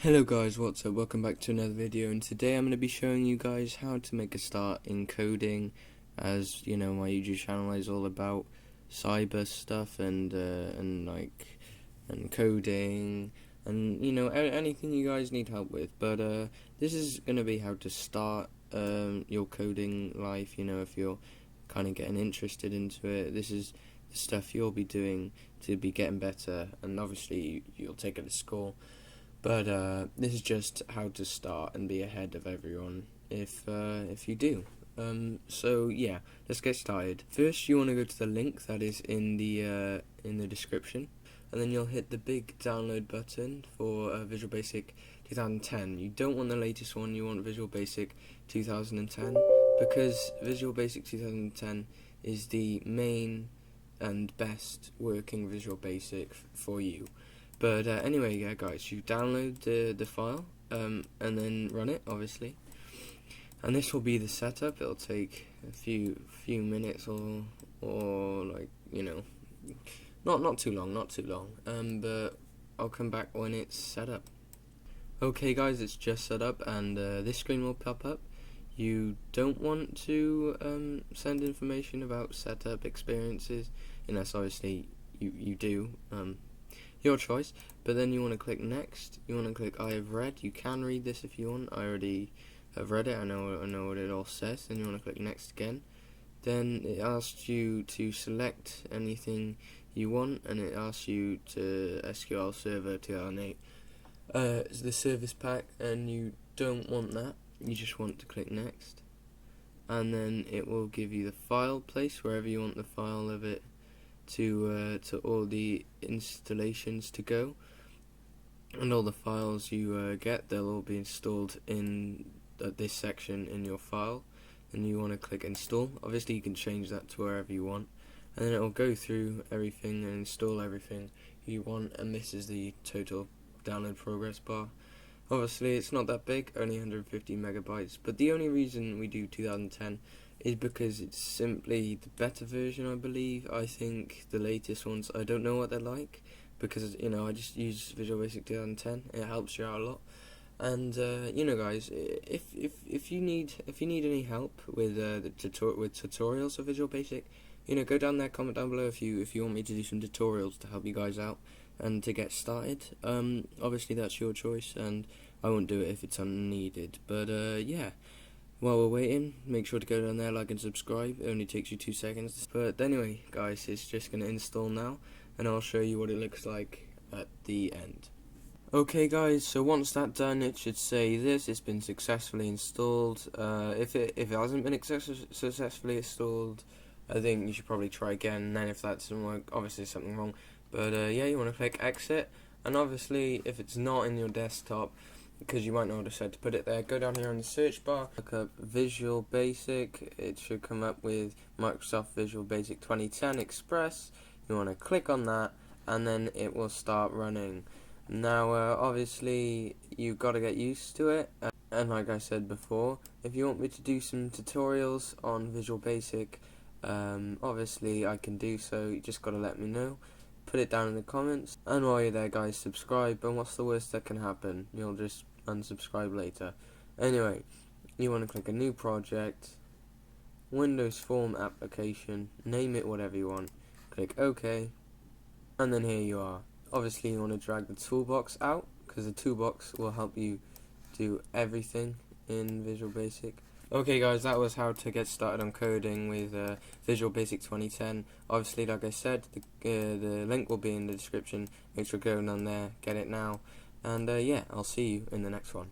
Hello guys, what's up? Welcome back to another video, and today I'm going to be showing you guys how to make a start in coding. As you know, my YouTube channel is all about cyber stuff and coding and anything you guys need help with. But this is going to be how to start your coding life. If you're kind of getting interested into it, this is the stuff you'll be doing to be getting better, and obviously you'll take it to school. But this is just how to start and be ahead of everyone if you do. So yeah, let's get started. First, you want to go to the link that is in the description, and then you'll hit the big download button for Visual Basic 2010. You don't want the latest one. You want Visual Basic 2010 because Visual Basic 2010 is the main and best working Visual Basic for you. But anyway, yeah, guys, you download the file and then run it, obviously. And this will be the setup. It'll take a few minutes or like not too long. But I'll come back when it's set up. Okay, guys, it's just set up, and this screen will pop up. You don't want to send information about setup experiences, unless obviously you do. Your choice. But then you want to click next. You want to click I have read. You can read this if you want. I already have read it. I know what it all says. Then you want to click next again. Then it asks you to select anything you want, and it asks you to SQL Server 2008. It's the service pack, and you don't want that. You just want to click next, and then it will give you the file place wherever you want the file of it to all the installations to go, and all the files you get, they'll all be installed in this section in your file, and you want to click install. Obviously you can change that to wherever you want, and then it will go through everything and install everything you want, and this is the total download progress bar. Obviously it's not that big, only 150 megabytes, but the only reason we do 2010 is because it's simply the better version, I believe. I think the latest ones, I don't know what they're like, because I just use Visual Basic 2010. It helps you out a lot. And guys, if you need any help with tutorials of Visual Basic, go down there, comment down below if you want me to do some tutorials to help you guys out and to get started. Obviously that's your choice, and I won't do it if it's unneeded. But yeah. While we're waiting, make sure to go down there, like and subscribe. It only takes you 2 seconds. But anyway, guys, it's just going to install now, and I'll show you what it looks like at the end. Okay, guys, so once that's done, it should say this: it's been successfully installed. If it hasn't been successfully installed, I think you should probably try again. And then if that doesn't work, obviously there's something wrong. But yeah, you want to click exit, and obviously if it's not in your desktop, because you might not have said to put it there, go down here in the search bar, look up Visual Basic. It should come up with Microsoft Visual Basic 2010 Express. You want to click on that, and then it will start running. Now obviously you've got to get used to it, and like I said before, if you want me to do some tutorials on Visual Basic, obviously I can do so. You just got to let me know. Put it down in the comments, and while you're there, guys, subscribe. And what's the worst that can happen? You'll just unsubscribe later. Anyway, you want to click a new project, Windows Form application, name it whatever you want, click OK, and then here you are. Obviously you want to drag the toolbox out, because the toolbox will help you do everything in Visual Basic. Okay, guys, that was how to get started on coding with Visual Basic 2010. Obviously, like I said, the link will be in the description. Make sure to go down there, get it now, and yeah, I'll see you in the next one.